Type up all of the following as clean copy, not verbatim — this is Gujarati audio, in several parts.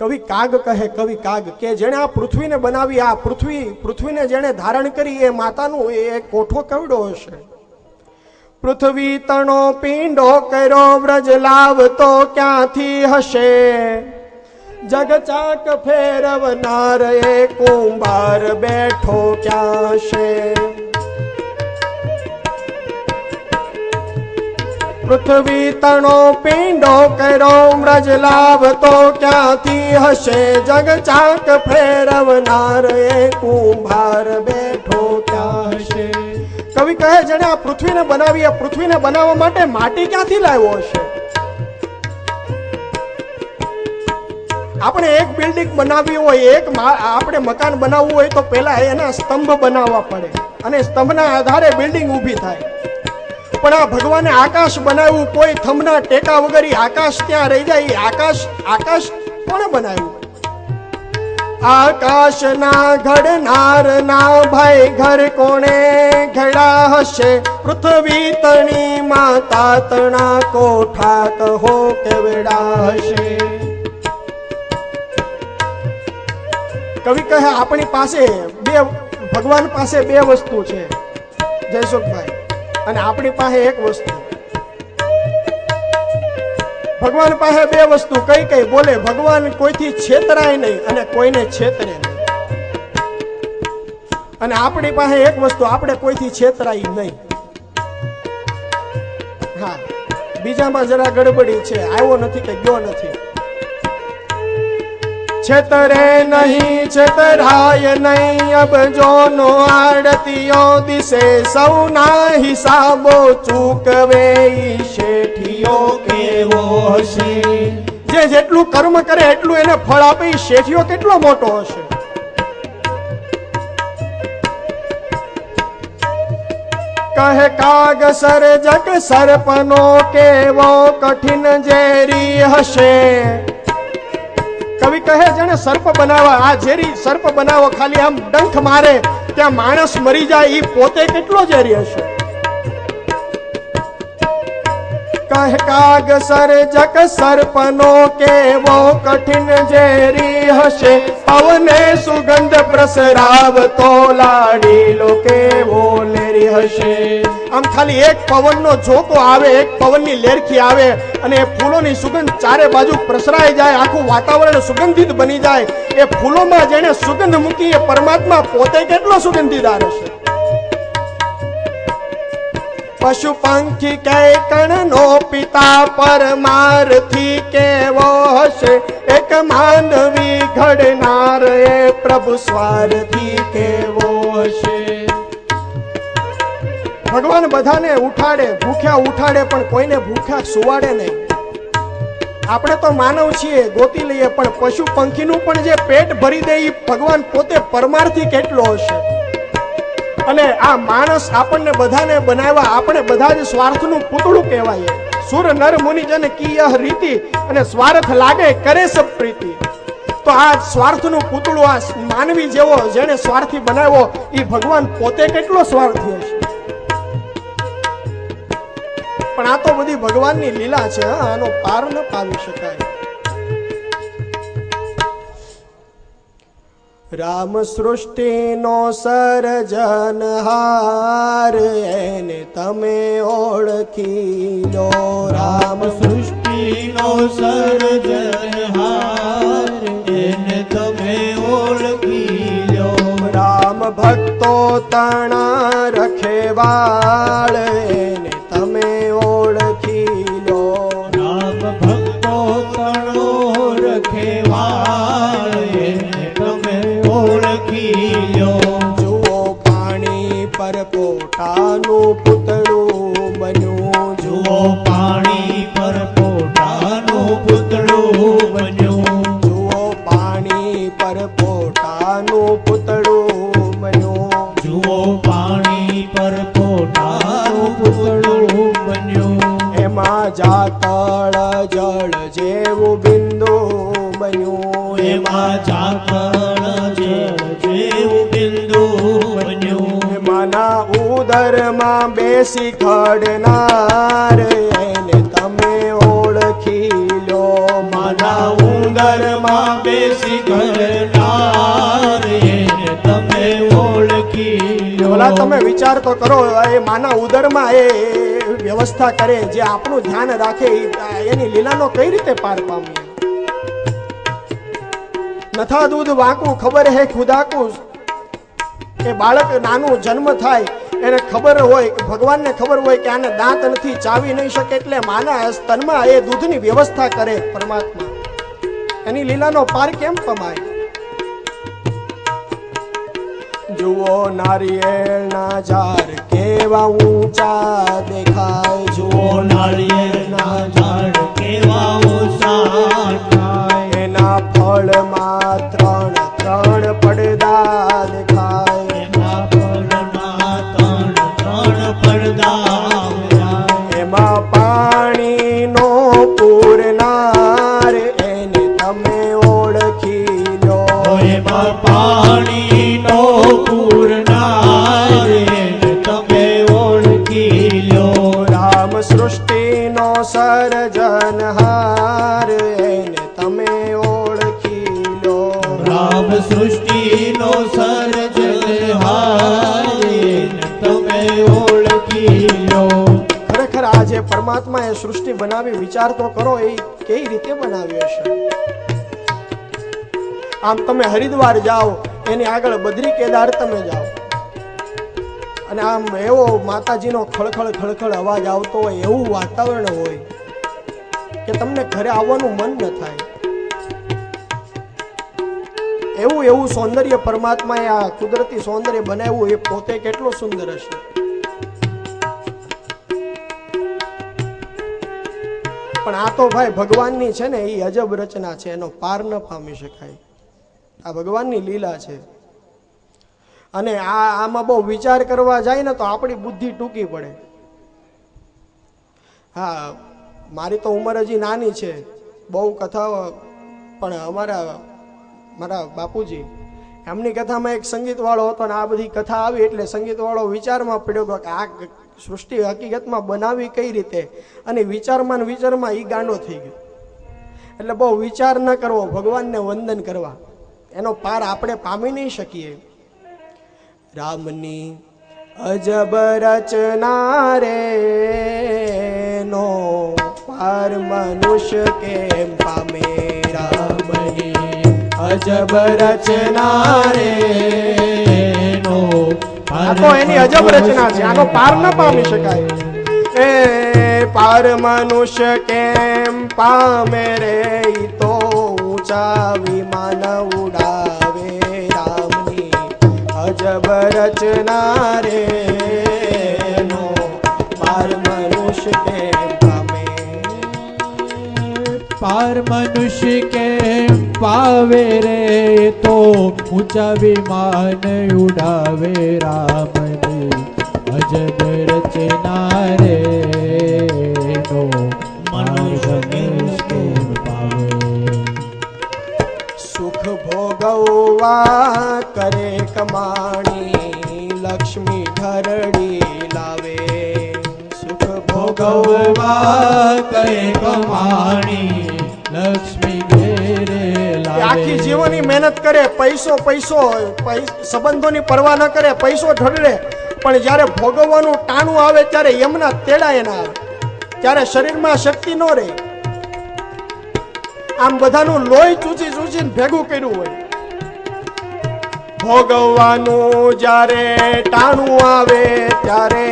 કવિ કાગ કહે, કવિ કાગ કે જેણે આ પૃથ્વીને બનાવી, આ પૃથ્વીને જેણે ધારણ કરી, એ માતાનું એ કોઠો કેવડો હશે। પૃથ્વી તણો પીંડો કર્યો વ્રજ લાવતો ક્યાંથી હશે। જગ ચાક ફેરવનાર એ કુંભાર બેઠો ક્યાં છે। પૃથ્વી તણો પીંડો કર્યો વ્રજ લાવતો ક્યાંથી હશે। જગ ચાક ફેરવનાર એ કુંભાર બેઠો ક્યાં હશે। કવિ કહે જેણે આ પૃથ્વીને બનાવી, આ પૃથ્વીને બનાવવા માટે માટી ક્યાંથી લાવ્યો હશે। આપણે એક બિલ્ડિંગ બનાવવી હોય, આપણે મકાન બનાવવું હોય તો પહેલા એના સ્તંભ બનાવવા પડે અને સ્તંભના આધારે બિલ્ડિંગ ઊભી થાય। પણ આ ભગવાને આકાશ બનાવ્યું, કોઈ થંભના ટેકા વગર આકાશ ત્યાં રહી જાય। આકાશ કોણે બનાવ્યું? આકાશના ઘડનાર ના ભાઈ ઘર કોણે ઘડા હશે। પૃથ્વી તણી માતા તણા કોઠા કહો કેવડા હશે। કવિ કહે આપણી પાસે ભગવાન પાસે બે વસ્તુ છે જયસુખભાઈ, અને આપણી પાસે એક વસ્તુ। ભગવાન પાસે બે વસ્તુ કઈ કઈ બોલે? ભગવાન કોઈથી છેતરાય નહીં અને કોઈને છેતરે નહીં, અને આપણી પાસે એક વસ્તુ, આપણે કોઈથી છેતરાય નહીં। હા, બીજામાં જરા ગડબડી છે, આવ્યો નથી કે ગયો નથી। છેતરે નહીં છેતરાય નહીં, અબ જોનો આડતીઓ દિશે, સૌના હિસાબો ચૂકવે શેઠિયો કેવો હશે। જે જેટલું કર્મ કરે એટલું એને ફળ આપે, શેઠિયો કેટલો મોટો હશે। કહે કાગ સર્જક સર્પનો કેવો કઠિન ઝેરી હશે। કવિ કહે જેને સર્પ બનાવવા, આ ઝેરી સર્પ બનાવો, ખાલી આમ ડંખ મારે ત્યાં માણસ મરી જાય, એ પોતે કેટલો ઝેરી હશે। કહે કાગ સર્જક સર્પનો કેવો કઠિન ઝેરી હશે। પવને સુગંધ પ્રસરાવતો લાડીલો કેવો લેરી હશે। આમ ખાલી એક પવનનો ઝોકો આવે, એક પવનની લેરખી આવે અને એ ફૂલોની સુગંધ ચારે બાજુ પ્રસરાઈ જાય, આખું વાતાવરણ સુગંધિત બની જાય। એ ફૂલોમાં જેને સુગંધ મૂકી એ પરમાત્મા પોતે કેટલો સુગંધીદાર હશે। પશુ પંખી કે કણનો પિતા પરમાર્થી કેવો હશે। એક માનવી ઘડનાર એ પ્રભુ સ્વાર્થી કેવો હશે। ભગવાન બધાને ઉઠાડે, ભૂખ્યા ઉઠાડે, પણ કોઈને ભૂખ્યા સુવાડે નહીં। આપણે તો માનવ છીએ, ગોતી લઈએ, પણ પશુ પંખીનું પણ જે પેટ ભરી દે એ ભગવાન પોતે પરમાર્થી કેટલો હશે। અને આ માણસ આપણને બધાને બનાવ્યા, આપણે બધા જ સ્વાર્થનું પૂતળું કહેવાય। સુર નર મુનિજન કી યહ રીતિ, અને સ્વાર્થ લાગે કરે સબ પ્રીતિ। તો આ સ્વાર્થનું પૂતળું, આ માનવી જેવો જેને સ્વાર્થી બનાવ્યો, એ ભગવાન પોતે કેટલો સ્વાર્થી હશે। પણ આ તો બધી ભગવાનની લીલા છે, આનો પાર ન પાવી શકાય। રામ સૃષ્ટિનો સર્જનહાર, એને તમે ઓળખી લો। રામ સૃષ્ટિનો સર્જનહાર, એને તમે ઓળખી લો। રામ ભક્તો તણા રખેવાળ, એને તમે ઓળખી લો। રામ ભક્તો તણો રખેવાળ, એને તમે ઓળખી લો। જુઓ પાણી પર પોતાનું પૂતળું બન્યું। જુઓ પાણી પર પોતાનું પૂતળું બન્યું। જુઓ પાણી પર પોતાનું પૂતળું બન્યું। જુઓ પાણી પર પોતાનું પૂતળું બન્યું। એમાં જાતળ જળ જેવું બિંદુ બન્યું। એમાં ઝાકળ જેવું બિંદુ બન્યું। માના ઉદરમાં બેસી ઘડનાર, એને તમે ઓળખી લો। માના ઉદરમાં બેસી ઘરનાર એને તમે ઓળખી લો. ભલા તમે વિચાર તો કરો, એ માના ઉદરમાં એ વ્યવસ્થા કરે, જે આપણું ધ્યાન રાખે, એની લીલાનો કઈ રીતે પાર પામીએ? નથા દૂધ વાંકું ખબર હે ખુદાકું. એ બાળક નાનું જન્મ થાય એને ખબર હોય, ભગવાનને ખબર હોય કે આને દાંત નથી, ચાવી નહીં શકે, એટલે માના સ્તનમાં એ દૂધની વ્યવસ્થા કરે પરમાત્મા. એની લીલાનો પાર કેમ પમાય? જુઓ નારિયેળના ઝાડ કેવા ઊંચા દેખાય, જુઓ નાળિયેરના ઝાડ કેવા ઊંચા થાય. એના ફળમાં ત્રણ ત્રણ પડદા દેખાય, એના ફળમાં ત્રણ ત્રણ પડદા થાય. એમાં પાણીનો પૂરનાર એને તમે ઓળખી લો. એમાં પાણીનો પૂરનાર એને તમે ઓળખી લો. રામ સૃષ્ટિનો સર્જનહાર એને તમે ઓળખી લો. રામ સૃષ્ટિનો સર્જનહાર એને તમે ઓળખી લો. ખરેખર આ જે પરમાત્મા એ સૃષ્ટિ બનાવી, વિચાર તો કરો એ કઈ રીતે બનાવી હશે. આમ તમે હરિદ્વાર જાઓ, એની આગળ બદ્રી કેદાર તમે જાઓ, અને આમ એવો માતાજીનો ખળખળ ખળખળ અવાજ આવતો હોય, એવું વાતાવરણ હોય કે તમને ઘરે આવવાનું મન ન થાય. એવું એવું સૌંદર્ય પરમાત્માએ આ કુદરતી સૌંદર્ય બનાવ્યું, એ પોતે કેટલો સુંદર હશે. પણ આ તો ભાઈ ભગવાનની છે ને, એ અજબ રચના છે, એનો પાર ન પામી શકાય. આ ભગવાનની લીલા છે. અને આમાં બહુ વિચાર કરવા જાય ને તો આપણી બુદ્ધિ ટૂંકી પડે. હા, મારી તો ઉંમર હજી નાની છે, બહુ કથા, પણ મારા બાપુજી એમની કથામાં એક સંગીત વાળો હતો ને આ બધી કથા આવી એટલે સંગીત વાળો વિચારમાં પડ્યો કે આ સૃષ્ટિ હકીકતમાં બનાવી કઈ રીતે, અને વિચારમાં એ ગાંડો થઈ ગયો. એટલે બહુ વિચાર ન કરવો, ભગવાનને વંદન કરવા, એનો પાર આપણે પામી નહીં શકીએ. રામની અજબ રચના રે નો પાર મનુષ્ય કેમ પામે. રામની અજબ રચના રે નો, આ તો એની અજબ રચના છે, આનો પાર ન પામી શકાય. એ પાર મનુષ્ય કેમ પામે રે, તો ઊંચા વિમાન ઉડાવે. રામની અજબ રચના રે નો પાર મનુષ્ય કેમ પામે. પાર મનુષ્ય કેમ પાવે રે, તો ઊંચા વિમાન ઉડાવે. રામની અજબ રચના રે નો મનુષ્ય કેમ પાવે. સુખ ભોગવવા કરે કમાણી, લક્ષ્મી ઢરડી લાવે. સુખ ભોગવવા કરે કમાણી, લક્ષ્મી ઘેરે લાવે. આખી જીવનની મહેનત કરે, પૈસો સંબંધોની પરવા ન કરે, પૈસો ઢળે, પણ જ્યારે ભોગવવાનું ટાણું આવે ત્યારે યમના તેડા એના આવે, ત્યારે શરીરમાં શક્તિ ન રહે. આમ બધાનું લોહી ચૂચીને ભેગું કર્યું હોય. ભોગવવાનું જ્યારે ટાણું આવે ત્યારે,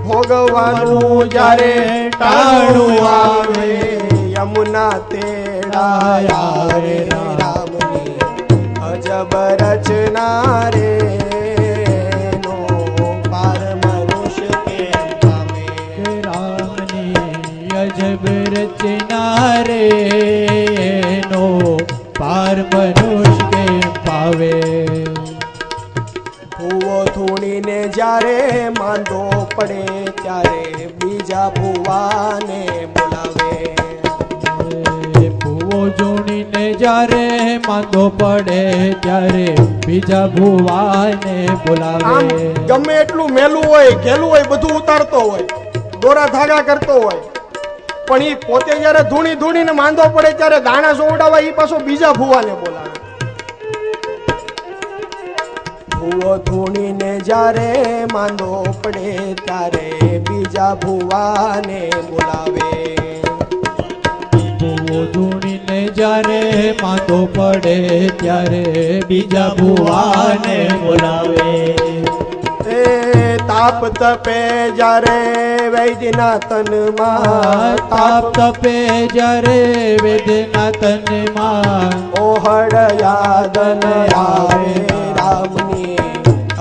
ભોગવવાનું જ્યારે ટાણું આવે, યમુના તેડા આવે. રામની અજબ રચના રે નો પાર મનુષ્ય કેમ પામે. રામની અજબ રચના રે નો પાર મનુષ્ય કેમ પાવે. ભૂવો ધૂણીને જ્યારે માંદો પડે ત્યારે બીજા ભૂવાને બોલાવે. ભૂવો જોડીને જ્યારે માંદો પડે ત્યારે બીજા ભૂવાને આમ બોલાવે. ગમે એટલું મેલું હોય, ઘેલું હોય, બધું ઉતારતો હોય, દોરા ધાગા કરતો હોય, પણ ઈ પોતે જયારે ધૂણી ધૂણીને માંદો પડે ત્યારે દાણા સોવડાવવા ઈ પાછો બીજા ભુવાને બોલાવે. ભુવો ધૂણીને જ્યારે માંદો પડે ત્યારે બીજા ભુવાને બોલાવે. ભૂવો ધૂણીને જ્યારે માંદો પડે ત્યારે બીજા ભુવાને બોલાવે. એ તાપ તપે જ્યારે વૈદ્યના તનમાં, તાપ તપે જ્યારે વેદના તનમાં, ઓહળ યાદ ન આવે રામની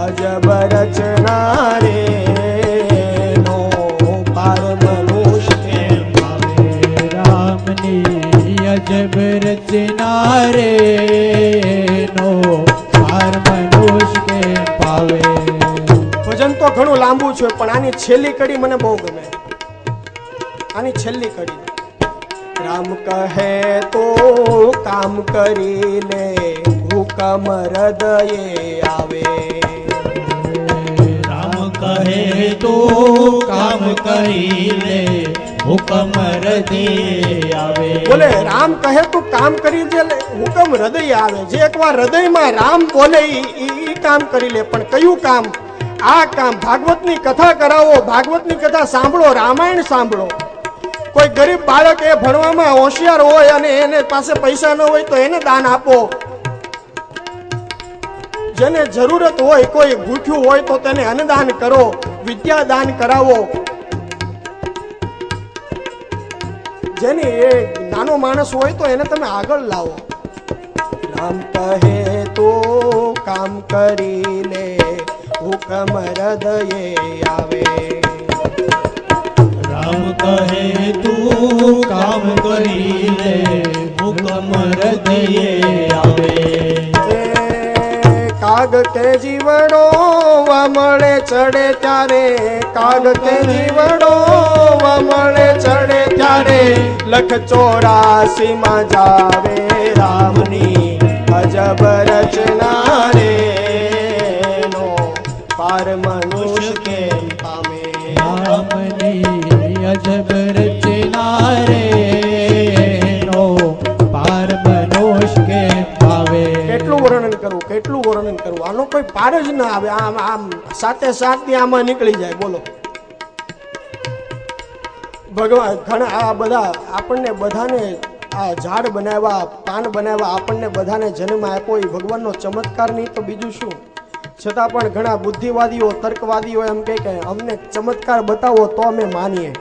અજબ રચના રે નો પાર મનુષ્ય કેમ પાવે. રામની અજબ રચના રે નો પાર મનુષ્ય કેમ પાવે. ભજન તો ઘણું લાંબુ છે પણ આની છેલ્લી કડી મને બહુ ગમે. આની છેલ્લી કડી રામ કહે તો કામ કરી લે હુકમ હૃદયે આવે. રામ કહે તો કામ કરી લે હુકમ હૃદય આવે. બોલે રામ કહે તો કામ કરી દે હુકમ હૃદય આવે. જે એકવાર હૃદયમાં રામ બોલે ઈ કામ કરી લે. પણ કયું કામ? આ કામ ભાગવતની કથા કરાવો, ભાગવતની કથા સાંભળો, રામાયણ સાંભળો. કોઈ ગરીબ બાળક એ ભણવામાં હોશિયાર હોય અને એને પાસે પૈસા ન હોય તો એને દાન આપો. જેને જરૂરત હોય, કોઈ ભૂખ્યું હોય તો તેને અન્નદાન કરો, વિદ્યા દાન કરાવો. જેની એ નાનો માણસ હોય તો એને તમે આગળ લાવો. રામ કહે તો કામ કરી લે હુકમ હૃદયે આવે. રામ કહે તું કામ કરી લે હુકમ હૃદયે આવે. કાગ કે જીવડો વમળે ચડે ત્યારે, કાગ કે જીવડો વમળે ચડે ત્યારે લખ 84 માં જાવે રામની અજબ રચના રે નો પાર મનુષ્ય કેમ પામે. રામની અજબ રચના રે નો પાર મનુષ્ય કેમ પાવે. કેટલું વર્ણન કરવું, કેટલું વર્ણન કરવું, આનો કોઈ પાર જ ના આવે. આમ આમ સાથે સાથે આમાં નીકળી જાય. બોલો ભગવાન ઘણા આ બધા આપણને બધાને આ ઝાડ બનાવ્યા, પાન બનાવ્યા, આપણને બધાને જન્મ આપ્યો એ ભગવાનનો ચમત્કાર નહીં તો બીજું શું. છતાં પણ ઘણા બુદ્ધિવાદીઓ, તર્કવાદીઓ એમ કહે કે અમને ચમત્કાર બતાવો તો અમે માનીએ.